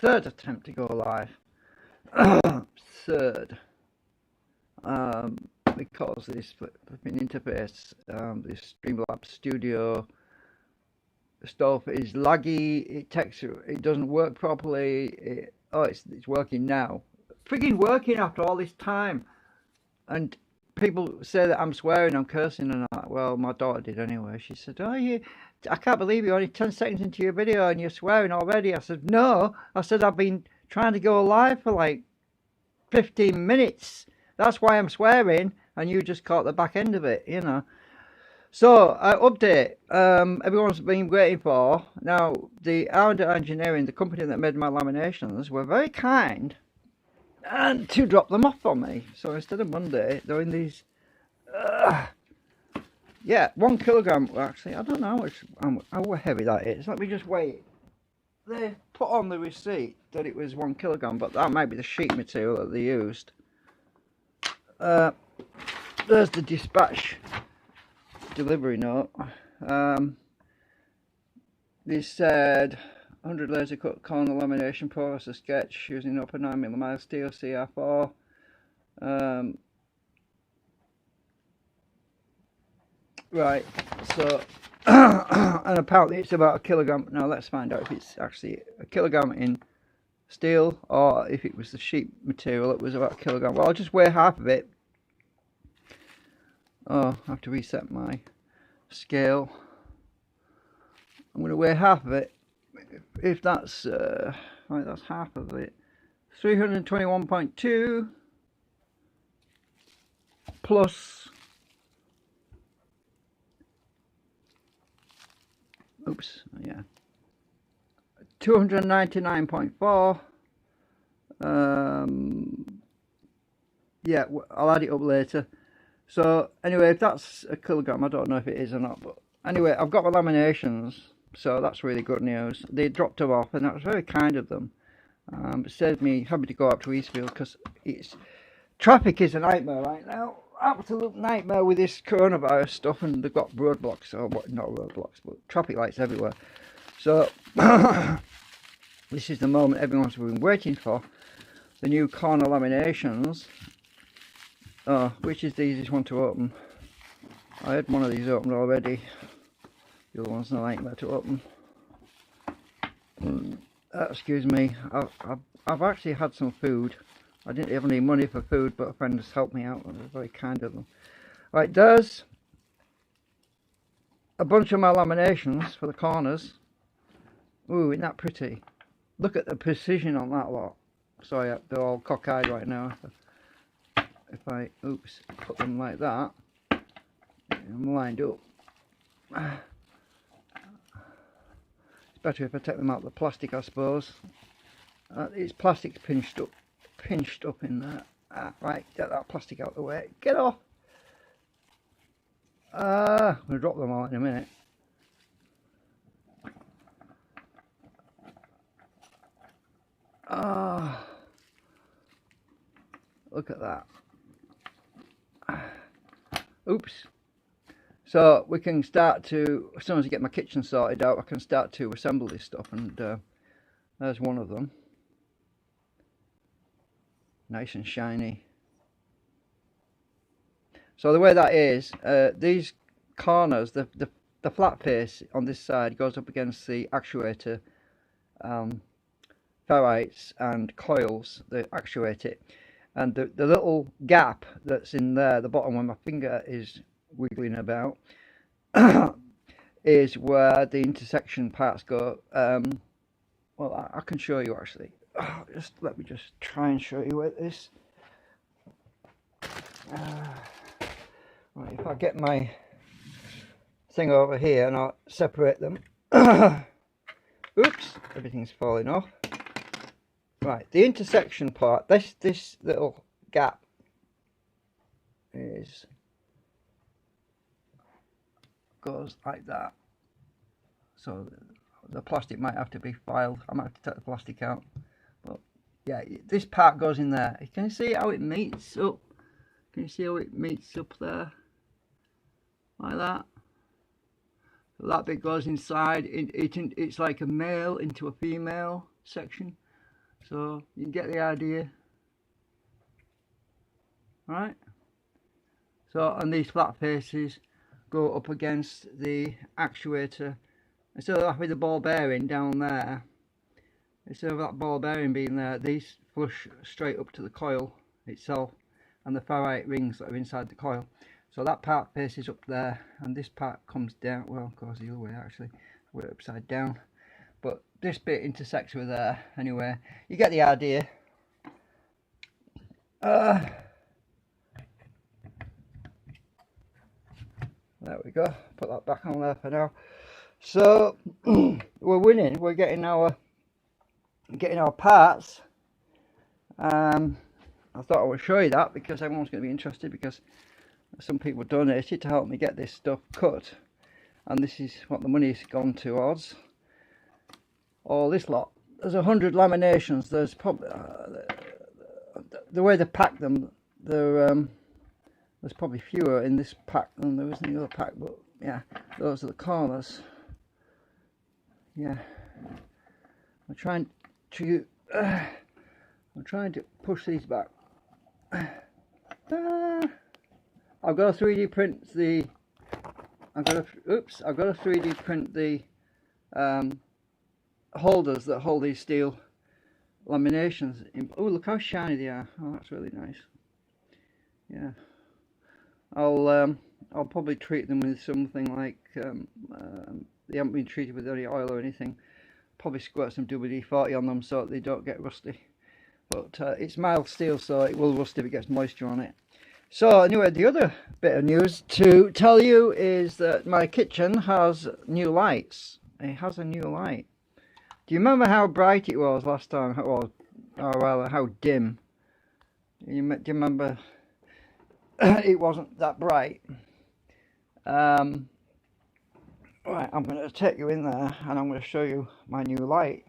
third attempt to go live. Third. Because this flipping interface, this Streamlabs Studio stuff is laggy. It doesn't work properly. It's working now. Frigging working after all this time. And people say that I'm swearing, I'm cursing, and well, my daughter did anyway. She said, I can't believe you're only 10 seconds into your video and you're swearing already. I said, no. I said, I've been trying to go live for like 15 minutes. That's why I'm swearing, and you just caught the back end of it, you know. So, update. Everyone's been waiting for. Now, the R&D Engineering, the company that made my laminations, were very kind and to drop them off for me. So instead of Monday, they're in these. Yeah, 1 kilogram. Actually, I don't know how heavy that is. Let me just weigh it. They put on the receipt that it was 1 kilogram, but that might be the sheet material that they used. There's the dispatch delivery note. They said 100 laser cut corner lamination process sketch using upper 9mm steel CR4. Right, so and apparently it's about 1 kilogram. Now let's find out if it's actually 1 kilogram in steel, or if it was the sheet material, it was about 1 kilogram. Well, I'll just weigh half of it. Oh, I have to reset my scale. I'm going to weigh half of it. If that's right, that's half of it. 321.2 plus. Oops, yeah. 299.4. Yeah, I'll add it up later. So anyway, if that's 1 kilogram, I don't know if it is or not, but anyway, I've got my laminations, so that's really good news. They dropped them off, and that was very kind of them. It saved me having to go up to Eastfield, because traffic is a nightmare right now. Absolute nightmare with this coronavirus stuff, and they've got roadblocks, or what? Not roadblocks, but traffic lights everywhere. So this is the moment everyone's been waiting for. The new corner laminations. Oh, which is the easiest one to open? I had one of these opened already. The other one's a nightmare to open. Excuse me. I've actually had some food. I didn't have any money for food, but a friend has helped me out. It was very kind of them. Right, there's a bunch of my laminations for the corners. Ooh, isn't that pretty? Look at the precision on that lot. Sorry, they're all cockeyed right now. If I, put them like that, I'm lined up. It's better if I take them out of the plastic, I suppose. It's plastic's pinched up in there. Right, get that plastic out of the way. Get off! I'm going to drop them all in a minute. Look at that. Oops. So we can start to, as soon as I get my kitchen sorted out, I can start to assemble this stuff, and there's one of them. Nice and shiny. So the way that is, these corners, the flat face on this side goes up against the actuator ferrites and coils that actuate it. And the little gap that's in there, the bottom where my finger is wiggling about, is where the intersection parts go. Well, I can show you actually. Let me just try and show you where this. Right, if I get my thing over here and I'll separate them. Oops, everything's falling off. Right, the intersection part, this little gap goes like that. So the plastic might have to be filed. I might have to take the plastic out. But yeah, this part goes in there. Can you see how it meets up? Can you see how it meets up there? Like that. That bit goes inside. It's like a male into a female section. So you can get the idea. Right? So, and these flat faces go up against the actuator. Instead of having the ball bearing down there, instead of that ball bearing being there, these flush straight up to the coil itself and the ferrite rings that are inside the coil. So that part faces up there, and this part comes down. Well, of course, the other way actually, we're upside down. But this bit intersects with there. Anyway, you get the idea. There we go. Put that back on there for now. So we're winning. We're getting our parts. I thought I would show you that because everyone's going to be interested, because some people donated to help me get this stuff cut, and this is what the money's gone towards. All this lot. There's 100 laminations. There's probably the way they pack them. There's probably fewer in this pack than there is in the other pack, but yeah, those are the corners. Yeah, I'm trying to push these back. I've got to 3D print the. I've got to 3D print the holders that hold these steel laminations. Oh, look how shiny they are! Oh, that's really nice. Yeah. I'll probably treat them with something like they haven't been treated with any oil or anything. Probably squirt some WD-40 on them so they don't get rusty. But it's mild steel, so it will rust if it gets moisture on it. So anyway, the other bit of news to tell you is that my kitchen has new lights. It has a new light. Do you remember how bright it was last time? Or rather, how dim? Do you remember? It wasn't that bright. Right, I'm going to take you in there and I'm going to show you my new light.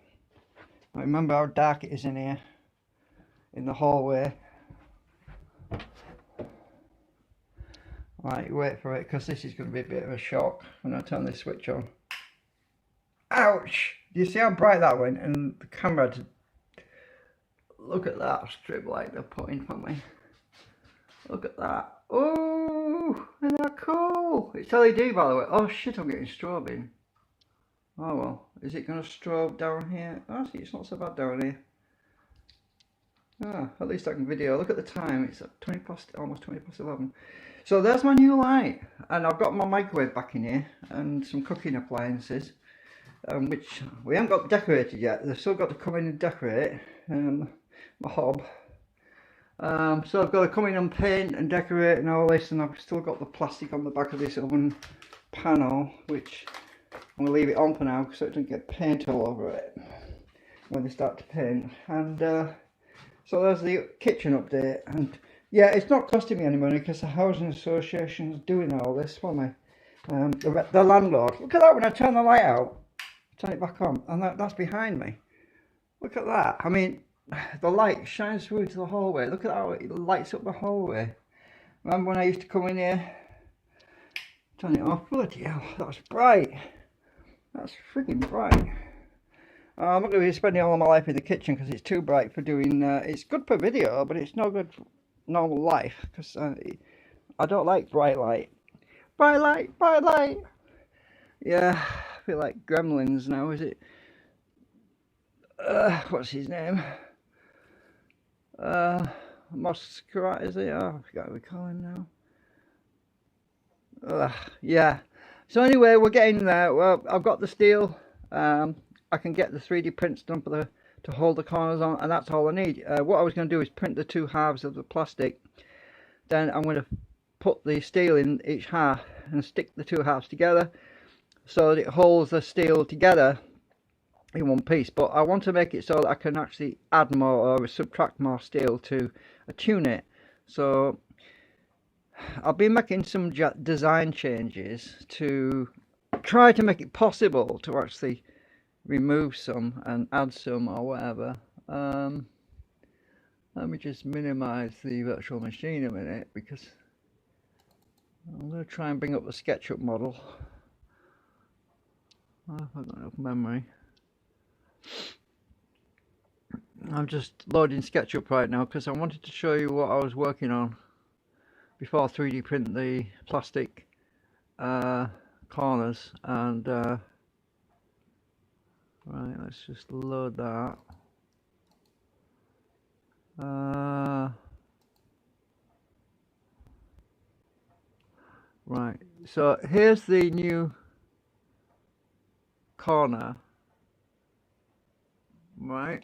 Remember how dark it is in here, in the hallway. Right, wait for it, because this is going to be a bit of a shock when I turn this switch on. Ouch! Do you see how bright that went? And the camera, look at that strip light they're putting for me. Look at that. Oh, isn't that cool? It's LED, by the way. Oh shit, I'm getting strobe in. Oh well, is it going to strobe down here? Oh, see, it's not so bad down here. Ah, at least I can video. Look at the time, it's at almost 20 past 11. So there's my new light, and I've got my microwave back in here, and some cooking appliances, which we haven't got decorated yet. They've still got to come in and decorate, my hob. So I've got to come in and paint and decorate and all this, and I've still got the plastic on the back of this oven panel, which I'm going to leave it on for now so it doesn't get paint all over it when they start to paint. And so there's the kitchen update, and yeah, it's not costing me any money because the housing association's doing all this for me. The landlord. Look at that, when I turn the light out, turn it back on, and that's behind me. Look at that. I mean, the light shines through to the hallway. Look at how it lights up the hallway. Remember when I used to come in here? Turn it off. Bloody hell, that's bright. That's freaking bright. I'm not going to be spending all my life in the kitchen because it's too bright for doing. It's good for video, but it's not good for normal life because I don't like bright light. Bright light, bright light. Yeah, I feel like Gremlins now. Is it? What's his name? Masquerade, is it? Oh, I forgot what we call him now. Yeah. So anyway, we're getting there. Well, I've got the steel. I can get the 3D prints done for to hold the corners on, and that's all I need. What I was going to do is print the two halves of the plastic. Then I'm going to put the steel in each half and stick the two halves together so that it holds the steel together in one piece. But I want to make it so that I can actually add more or subtract more steel to tune it. So I'll be making some design changes to try to make it possible to actually remove some and add some or whatever. Let me just minimize the virtual machine a minute, because I'm going to try and bring up the SketchUp model. I've got enough memory. I'm just loading SketchUp right now because I wanted to show you what I was working on before I 3D print the plastic corners. And right, let's just load that. Right, so here's the new corner. Right,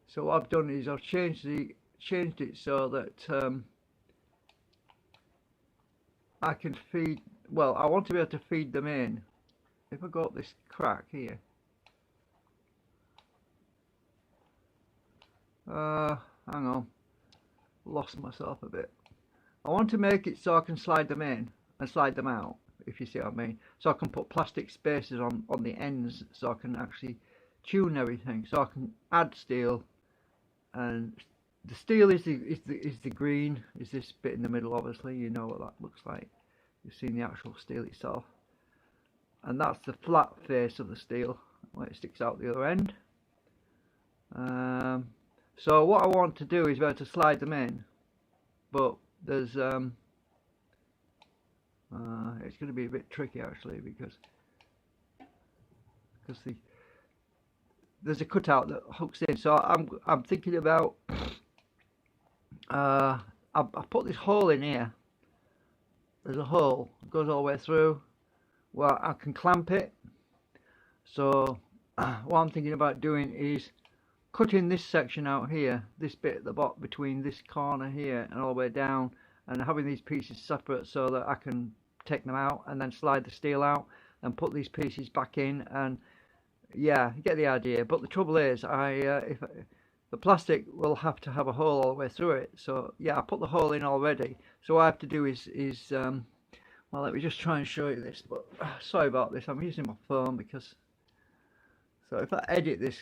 so what I've done is I've changed it so that I can feed, well, I want to be able to feed them in. If I go up this crack here, hang on, lost myself a bit. I want to make it so I can slide them in and slide them out, if you see what I mean. So I can put plastic spacers on the ends, so I can actually tune everything. So I can add steel, and the steel is the green, is this bit in the middle. Obviously, you know what that looks like. You've seen the actual steel itself, and that's the flat face of the steel where it sticks out the other end. So what I want to do is be able to slide them in, but there's it's going to be a bit tricky actually, because there's a cutout that hooks in. So I'm thinking about I put this hole in here. There's a hole, it goes all the way through. Well, I can clamp it. So what I'm thinking about doing is cutting this section out here, this bit at the bottom between this corner here and all the way down, and having these pieces separate so that I can take them out and then slide the steel out and put these pieces back in. And yeah, you get the idea. But the trouble is, if the plastic will have to have a hole all the way through it. So yeah, I put the hole in already. So what I have to do is well, let me just try and show you this. But sorry about this, I'm using my phone because. So if I edit this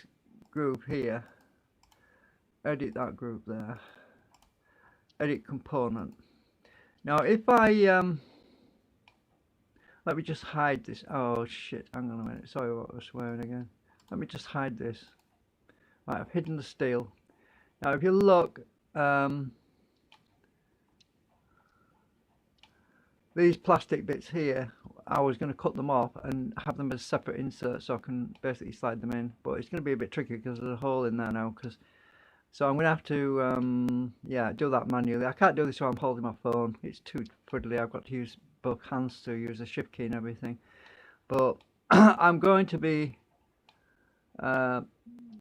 group here, edit that group there, edit component. Now if I let me just hide this. Oh shit, hang on a minute, sorry about the swearing again. Let me just hide this. Right, I've hidden the steel. Now if you look, these plastic bits here, I was going to cut them off and have them as separate inserts so I can basically slide them in, but it's going to be a bit tricky because there's a hole in there now. So I'm going to have to yeah, do that manually. I can't do this while I'm holding my phone, it's too fiddly. I've got to use both hands to use the shift key and everything. But I'm going to be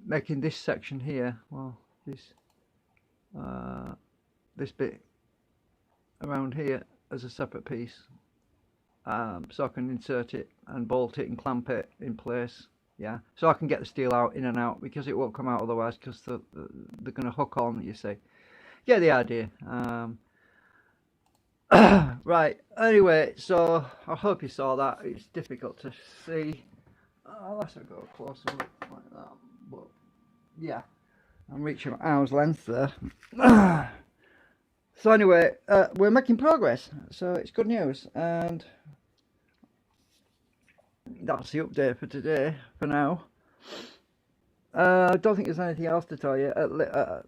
making this section here, well, this bit around here as a separate piece, so I can insert it and bolt it and clamp it in place. Yeah, so I can get the steel out in and out, because it won't come out otherwise, because they're going to hook on, you see. Get the idea. Right, anyway, so I hope you saw that. It's difficult to see unless I go a closer look like that, but yeah, I'm reaching my arm's length there. So anyway, we're making progress, so it's good news, and that's the update for today, for now. I don't think there's anything else to tell you,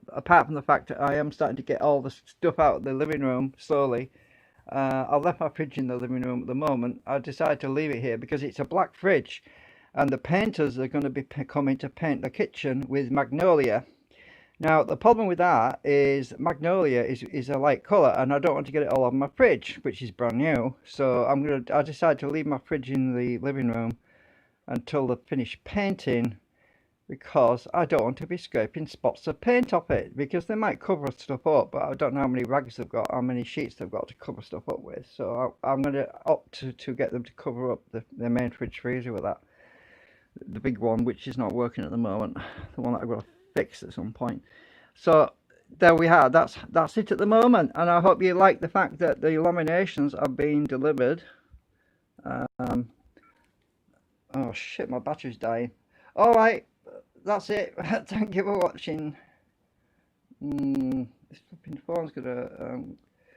apart from the fact that I am starting to get all the stuff out of the living room slowly. I left my fridge in the living room at the moment. I decided to leave it here because it's a black fridge, and the painters are going to be coming to paint the kitchen with magnolia. Now the problem with that is magnolia is a light colour, and I don't want to get it all over my fridge, which is brand new. So I decided to leave my fridge in the living room until they finish painting, because I don't want to be scraping spots of paint off it, because they might cover stuff up, but I don't know how many rags they've got, how many sheets they've got to cover stuff up with. So I'm going to opt to get them to cover up the main fridge freezer with that, the big one, which is not working at the moment, the one that I've got to fix at some point. So there we are, that's it at the moment, and I hope you like the fact that the laminations are being delivered. Oh shit, my battery's dying. Alright, that's it. Thank you for watching. This flipping phone's gonna